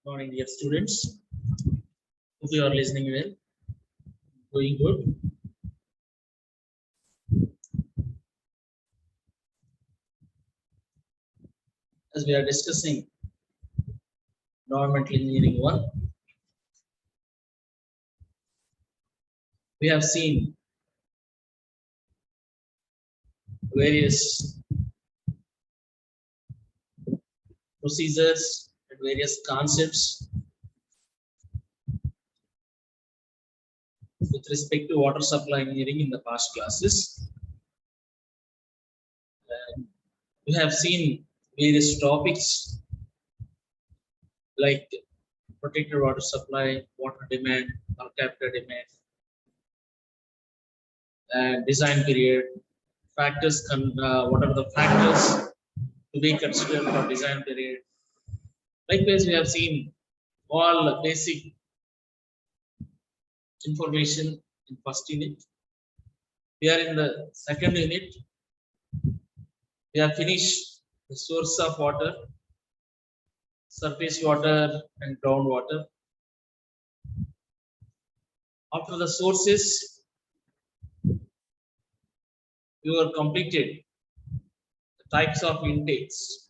Morning, dear students. Hope you are listening well. Doing good. As we are discussing environmental engineering 1, we have seen various procedures and various concepts with respect to water supply engineering in the past classes. And we have seen various topics like protected water supply, water demand, per capita demand, and design period, what are the factors to be considered for design period. Likewise, we have seen all basic information in first unit. We are in the second unit. We have finished the source of water, surface water, and groundwater. After the sources, we were completed the types of intakes.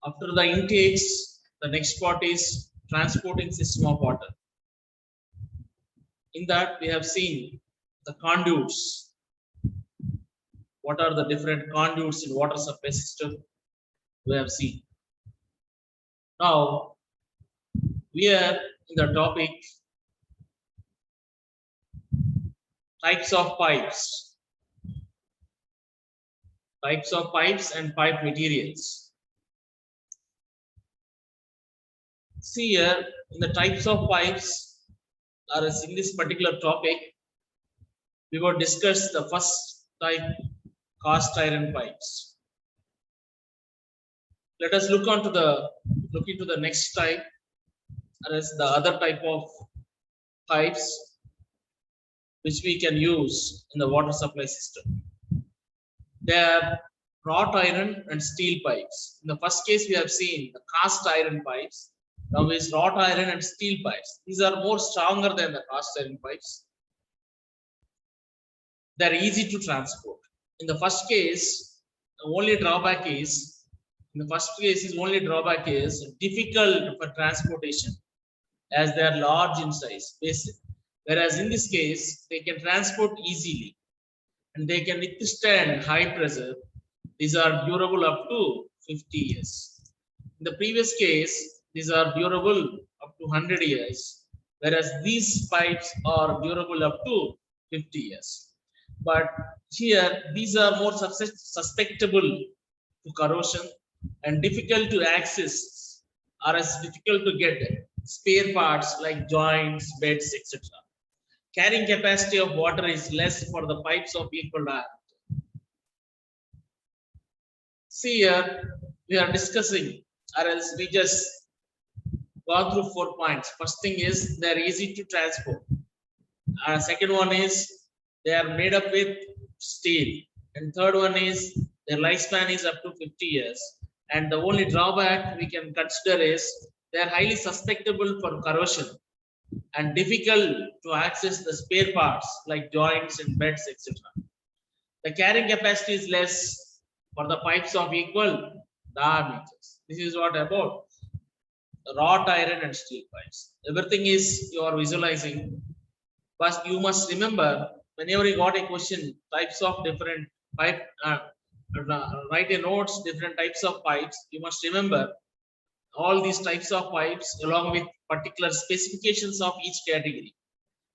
After the intakes, the next part is transporting system of water. In that, we have seen the conduits. What are the different conduits in water supply system? We have seen. Now, we are in the topic types of pipes. Types of pipes and pipe materials. See here, in the types of pipes, or in this particular topic, we will discuss the first type, cast iron pipes. Let us look into the next type, as the other type of pipes which we can use in the water supply system. They are wrought iron and steel pipes. In the first case, we have seen the cast iron pipes. Now is wrought iron and steel pipes. These are more stronger than the cast iron pipes. They are easy to transport. In the first case, the only drawback is difficult for transportation, as they are large in size, basic. Whereas in this case, they can transport easily and they can withstand high pressure. These are durable up to 50 years. In the previous case, these are durable up to 100 years, whereas these pipes are durable up to 50 years. But here, these are more susceptible to corrosion and difficult to access, or as difficult to get spare parts like joints, beds, etc. Carrying capacity of water is less for the pipes of equal diameter. See here, we are discussing, or else we just gone through 4 points. First thing is they are easy to transport. Second one is they are made up with steel. And third one is their lifespan is up to 50 years. And the only drawback we can consider is they are highly susceptible for corrosion and difficult to access the spare parts like joints and beds, etc. The carrying capacity is less for the pipes of equal diameters. This is what about wrought iron and steel pipes. Everything is you are visualizing, but you must remember whenever you got a question, types of different pipe, write a notes, different types of pipes. You must remember all these types of pipes along with particular specifications of each category.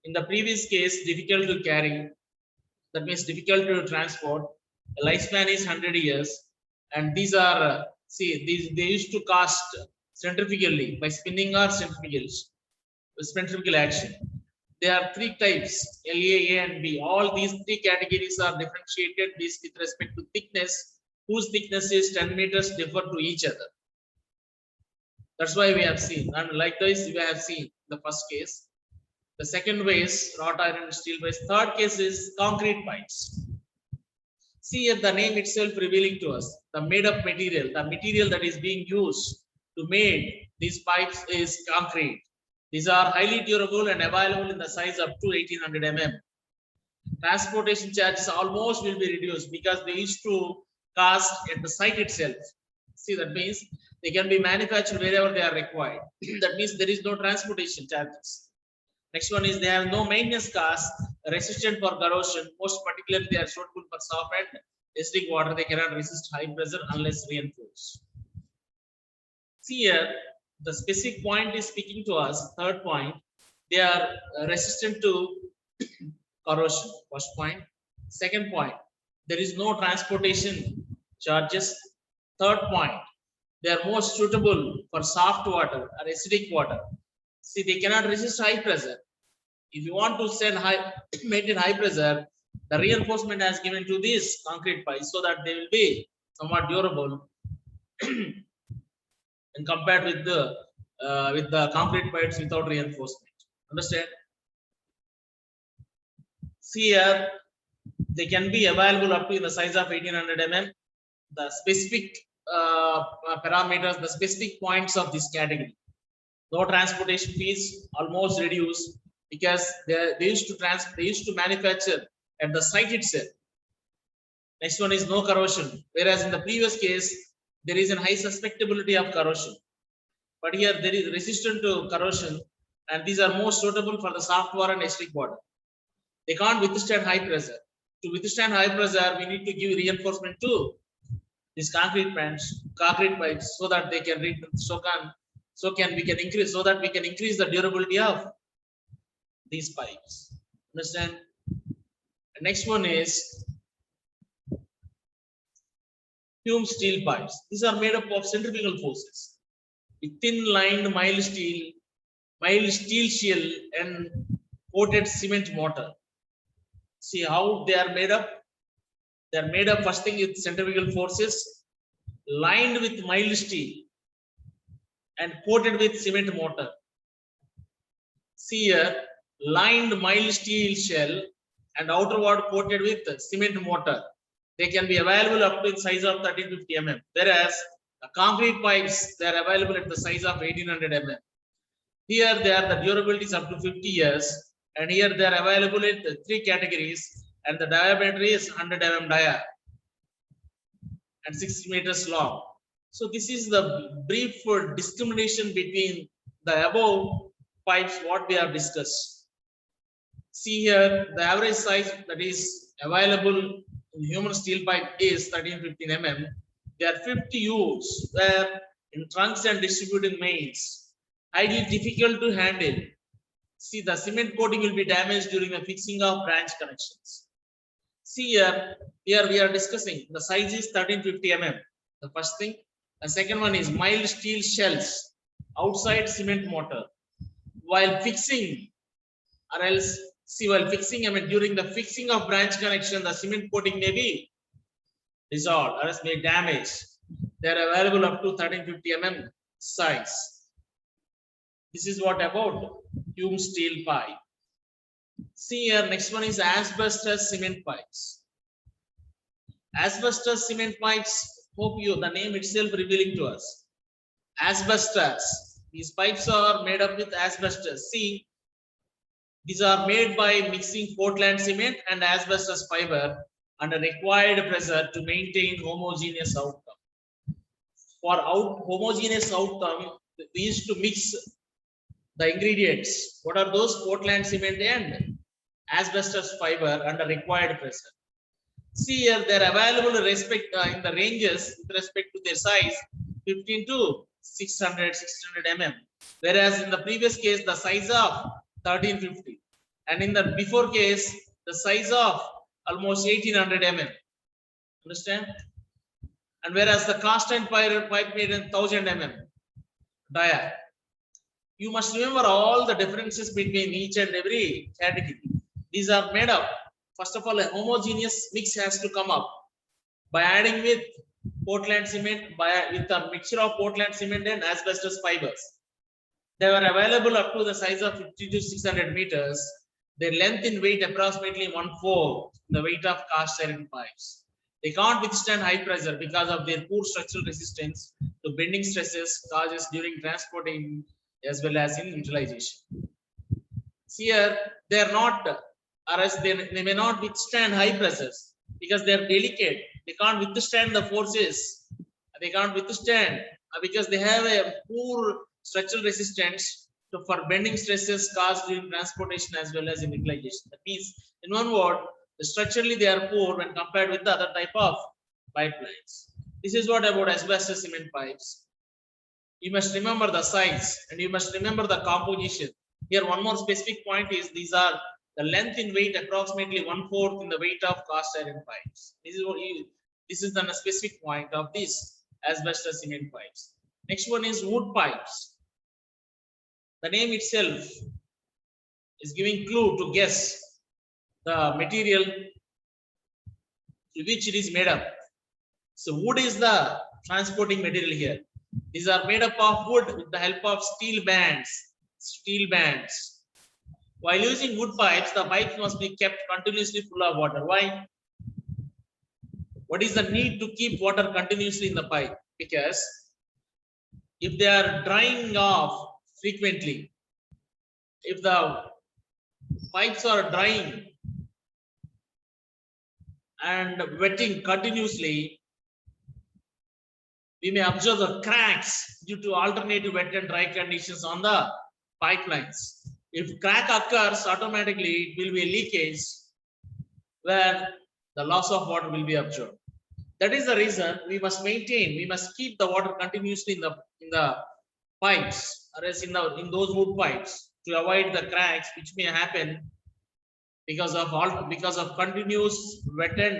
In the previous case, difficult to carry, that means difficult to transport. The lifespan is 100 years, and these are they used to cast centrifugally by spinning or centrifugal action. There are 3 types, LA, A, and B. All these 3 categories are differentiated with respect to thickness, whose thickness is 10 meters differ to each other. That's why we have seen, and like this we have seen the first case. The second way is wrought iron and steel pipes. Third case is concrete pipes. See here the name itself revealing to us the made up material, the material that is being used to make these pipes is concrete. These are highly durable and available in the size up to 1800 mm. Transportation charges almost will be reduced because they used to cast at the site itself. See, that means they can be manufactured wherever they are required. That means there is no transportation charges. Next one is they have no maintenance costs, resistant for corrosion. Most particularly, they are suitable for soft and acidic water. They cannot resist high pressure unless reinforced. See here, the specific point is speaking to us. Third point, they are resistant to corrosion. First point. Second point, there is no transportation charges. Third point, they are most suitable for soft water or acidic water. See, they cannot resist high pressure. If you want to send high, maintain high pressure, the reinforcement has given to these concrete pipes so that they will be somewhat durable and compared with the concrete pipes without reinforcement. Understand? See here, they can be available up to in the size of 1800 mm. The specific parameters, the specific points of this category. No transportation fees, almost reduced because they used to manufacture at the site itself. Next one is no corrosion, whereas in the previous case there is a high susceptibility of corrosion, but here there is resistant to corrosion, and these are more suitable for the soft water and acidic water. They can't withstand high pressure. To withstand high pressure, we need to give reinforcement to these concrete pipes, so that they can we can increase the durability of these pipes. Understand? The next one is fume steel pipes. These are made up of centrifugal forces with thin lined mild steel shell and coated cement mortar. See how they are made up. They are made up first thing with centrifugal forces, lined with mild steel and coated with cement mortar. See here, lined mild steel shell and outerward coated with cement mortar. They can be available up to the size of 1350 mm, whereas the concrete pipes, they are available at the size of 1800 mm. Here they are the durabilities up to 50 years, and here they are available in the 3 categories, and the diameter is 100 mm dia and 60 meters long. So this is the brief discrimination between the above pipes what we have discussed. See here, the average size that is available in human steel pipe is 1315 mm. There are 50 U's where in trunks and distributed mains, highly difficult to handle. See, the cement coating will be damaged during the fixing of branch connections. See here we are discussing the size is 1350 mm. The first thing. The second one is mild steel shells outside cement mortar. While fixing, or else see while fixing, during the fixing of branch connection, the cement coating may be dissolved or else may damage. They are available up to 1350 mm size. This is what about fume steel pipe. See here, next one is asbestos cement pipes. Asbestos cement pipes, hope you, the name itself revealing to us. Asbestos, these pipes are made up with asbestos. See, these are made by mixing Portland cement and asbestos fiber under required pressure to maintain homogeneous outcome. For homogeneous outcome, we used to mix the ingredients. What are those? Portland cement and asbestos fiber under required pressure. See here, they are available in the ranges with respect to their size 15 to 600 mm, whereas in the previous case the size of 1350, and in the before case the size of almost 1800 mm. Understand? And whereas the cast iron pipe made in 1000 mm dia. You must remember all the differences between each and every category. These are made up. First of all, a homogeneous mix has to come up by adding with Portland cement, with a mixture of Portland cement and asbestos fibers. They were available up to the size of 50 to 600 meters. Their length in weight approximately 1/4 the weight of cast iron pipes. They can't withstand high pressure because of their poor structural resistance to bending stresses causes during transporting as well as in utilization. Here they are not, or else they may not withstand high pressures because they are delicate. They can't withstand the forces. They can't withstand because they have a poor structural resistance for bending stresses caused during transportation as well as in utilization. That means, in one word, structurally they are poor when compared with the other type of pipelines. This is what about asbestos cement pipes. You must remember the size and you must remember the composition. Here, one more specific point is these are the length in weight approximately 1/4 in the weight of cast iron pipes. This is the specific point of this asbestos cement pipes. Next one is wood pipes. The name itself is giving clue to guess the material to which it is made up. So wood is the transporting material here. These are made up of wood with the help of steel bands. Steel bands. While using wood pipes, the pipes must be kept continuously full of water. Why? What is the need to keep water continuously in the pipe? Because if they are drying off frequently, if the pipes are drying and wetting continuously, we may observe the cracks due to alternative wet and dry conditions on the pipelines. If crack occurs, automatically it will be a leakage where the loss of water will be observed. That is the reason we must maintain, we must keep the water continuously in the pipes, or else in those wood pipes, to avoid the cracks which may happen because of continuous wet and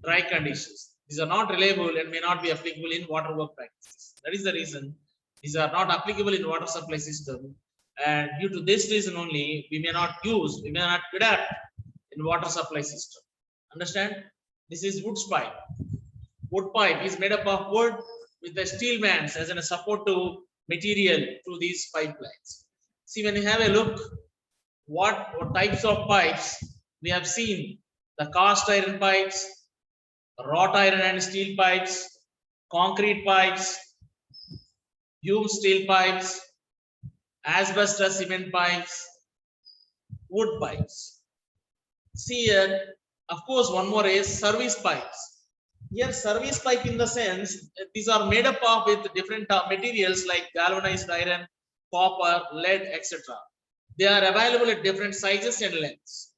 dry conditions. These are not reliable and may not be applicable in water work practices. That is the reason these are not applicable in water supply system, and due to this reason only we may not adapt in water supply system. Understand? This is wood pipe. Wood pipe is made up of wood with the steel bands as a support to material to these pipelines. See, when you have a look what types of pipes we have seen: the cast iron pipes, wrought iron and steel pipes, concrete pipes, fume steel pipes, asbestos cement pipes, wood pipes. See here, of course, one more is service pipes. Here, service pipe in the sense these are made up of with different materials like galvanized iron, copper, lead, etc. They are available at different sizes and lengths.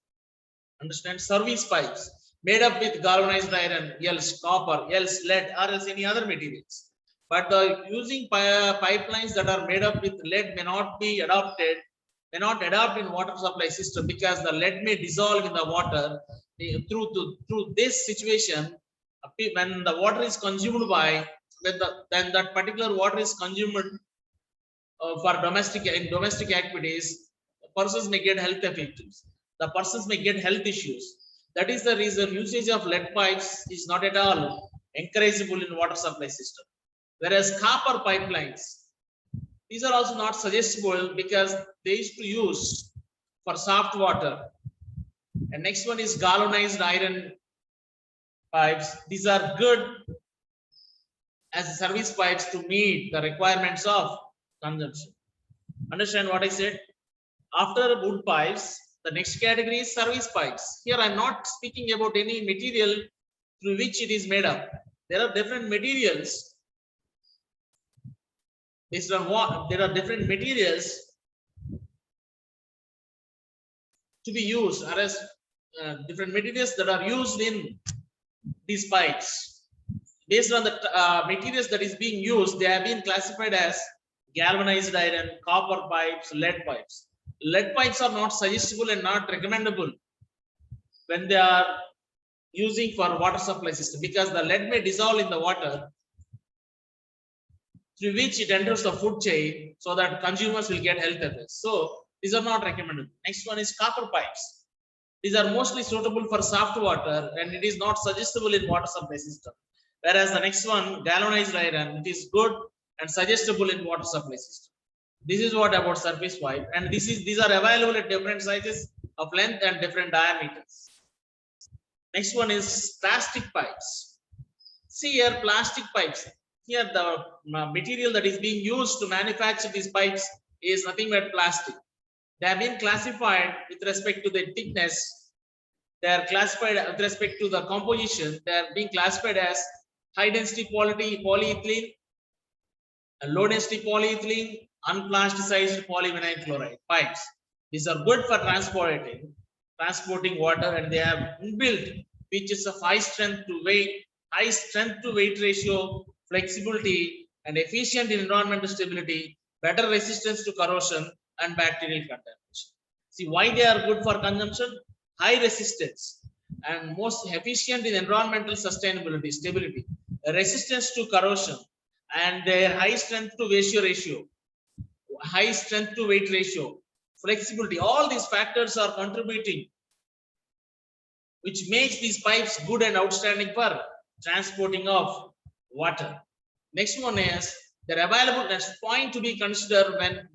Understand? Service pipes made up with galvanized iron, else copper, else lead, or else any other materials. But the using pipelines that are made up with lead may not adapt in water supply system because the lead may dissolve in the water. Through this situation, when the water is consumed by then that particular water is consumed for domestic activities, persons may get health effects. The persons may get health issues. That is the reason usage of lead pipes is not at all encourageable in water supply system. Whereas copper pipelines, these are also not suggestible because they used to use for soft water. And next one is galvanized iron pipes. These are good as service pipes to meet the requirements of consumption. Understand what I said? After wood pipes, the next category is service pipes. Here I'm not speaking about any material through which it is made up. There are different materials. Based on what there are different materials to be used, or as different materials that are used in these pipes. Based on the materials that is being used, they have been classified as galvanized iron, copper pipes, lead pipes. Lead pipes are not suggestible and not recommendable when they are using for water supply system because the lead may dissolve in the water through which it enters the food chain, so that consumers will get health effects. So these are not recommended. Next one is copper pipes. These are mostly suitable for soft water and it is not suggestible in water supply system. Whereas the next one, galvanized iron, it is good and suggestible in water supply system. This is what about surface pipe, and these are available at different sizes of length and different diameters. Next one is plastic pipes. See here, plastic pipes. Here the material that is being used to manufacture these pipes is nothing but plastic. They have been classified with respect to the thickness. They are classified with respect to the composition. They are being classified as high density polyethylene, low density polyethylene, unplasticized polyvinyl chloride pipes. These are good for transporting water, and they have inbuilt features of high strength to weight ratio, flexibility, and efficient in environmental stability, better resistance to corrosion and bacterial contamination. See why they are good for consumption: high resistance and most efficient in environmental sustainability, stability, resistance to corrosion, and their high strength to high strength to weight ratio, flexibility. All these factors are contributing, which makes these pipes good and outstanding for transporting of water. Next one is their available. Next point to be considered when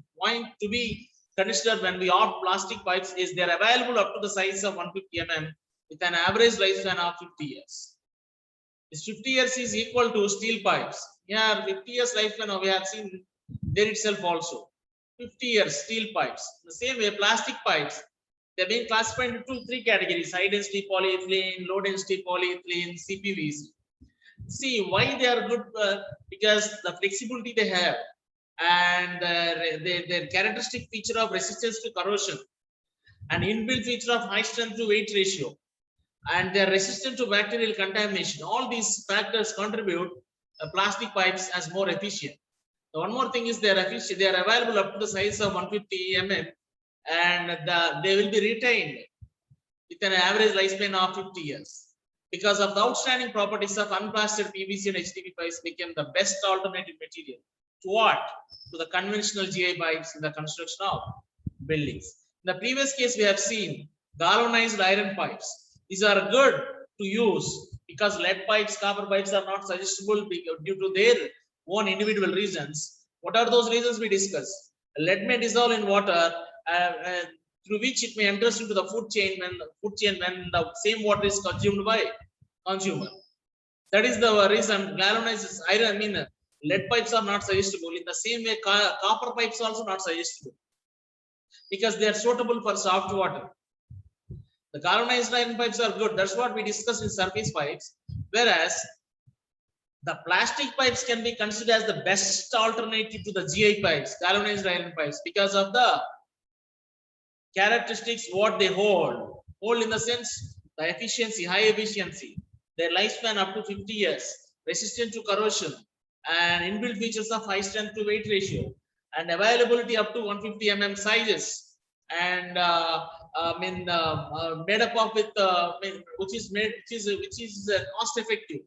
we opt plastic pipes is they're available up to the size of 150 mm with an average lifespan of 50 years. This 50 years is equal to steel pipes. Here 50 years lifespan we have seen there itself also. 50 years steel pipes. The same way plastic pipes, they're being classified into three categories: high density polyethylene, low density polyethylene, CPVC. See why they are good, because the flexibility they have, and their characteristic feature of resistance to corrosion, and inbuilt feature of high strength to weight ratio, and they're resistant to bacterial contamination. All these factors contribute plastic pipes as more efficient. The one more thing is they're efficient. They are available up to the size of 150 mm, and they will be retained with an average lifespan of 50 years. Because of the outstanding properties of unplastered PVC and HDPE pipes, became the best alternative material to what? To the conventional GI pipes in the construction of buildings. In the previous case, we have seen galvanized iron pipes. These are good to use because lead pipes, copper pipes are not suggestible due to their own individual reasons. What are those reasons we discussed? Lead may dissolve in water, through which it may enter into the food chain when the same water is consumed by consumer. That is the reason galvanized iron, lead pipes are not suggestible. In the same way, copper pipes also not suggestible because they are suitable for soft water. The galvanized iron pipes are good. That's what we discussed in surface pipes. Whereas the plastic pipes can be considered as the best alternative to the GI pipes, galvanized iron pipes, because of the characteristics what they hold in the sense the efficiency, high efficiency, their lifespan up to 50 years, resistant to corrosion, and inbuilt features of high strength to weight ratio, and availability up to 150 mm sizes, and made up of with which is cost effective.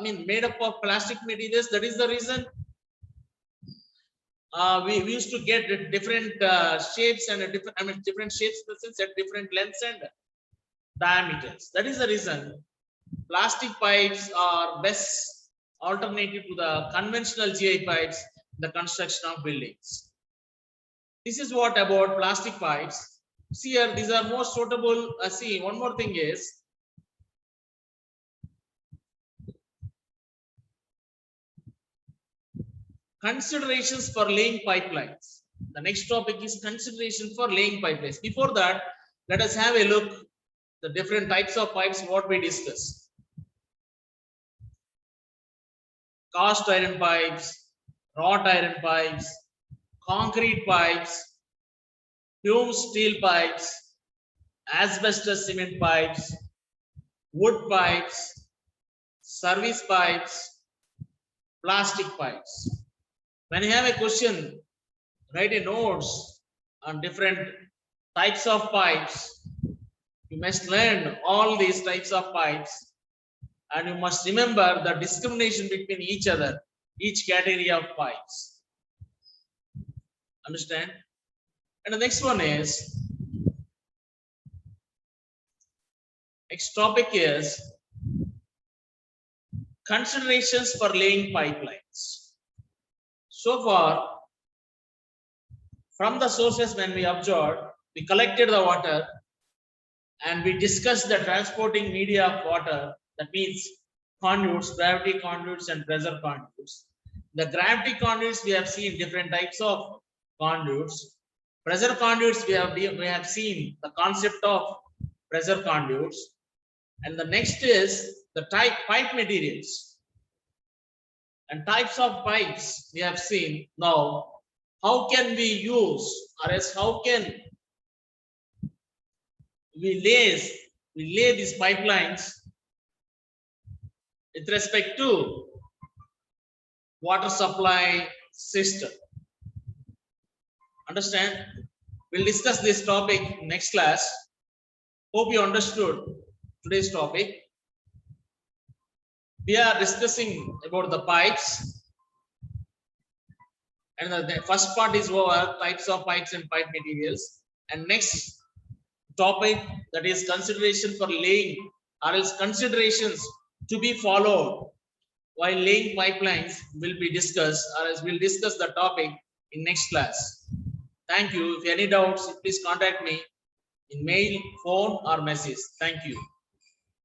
Made up of plastic materials. That is the reason we used to get different shapes and different shapes in the sense at different lengths and diameters. That is the reason plastic pipes are best alternative to the conventional GI pipes in the construction of buildings. This is what about plastic pipes. See here, these are more suitable. See, one more thing is considerations for laying pipelines. The next topic is consideration for laying pipelines. Before that, let us have a look the different types of pipes what we discussed. Cast iron pipes, wrought iron pipes, concrete pipes, fumed steel pipes, asbestos cement pipes, wood pipes, service pipes, plastic pipes. When you have a question, write a notes on different types of pipes. You must learn all these types of pipes, and you must remember the discrimination between each other, each category of pipes. Understand? And the next one is, next topic is considerations for laying pipelines. So far, from the sources when we observed, we collected the water and we discussed the transporting media of water. That means conduits, gravity conduits and pressure conduits. The gravity conduits we have seen different types of conduits. Pressure conduits we have seen the concept of pressure conduits. And the next is the pipe materials and types of pipes we have seen. Now, how can we use, or else how can we lay these pipelines with respect to water supply system? Understand? We'll discuss this topic next class. Hope you understood today's topic. We are discussing about the pipes, and the first part is over, types of pipes and pipe materials. And next topic, that is consideration for laying, or else considerations to be followed while laying pipelines, will be discussed, or else we'll discuss the topic in next class. Thank you. If any doubts, please contact me in mail, phone or message. Thank you.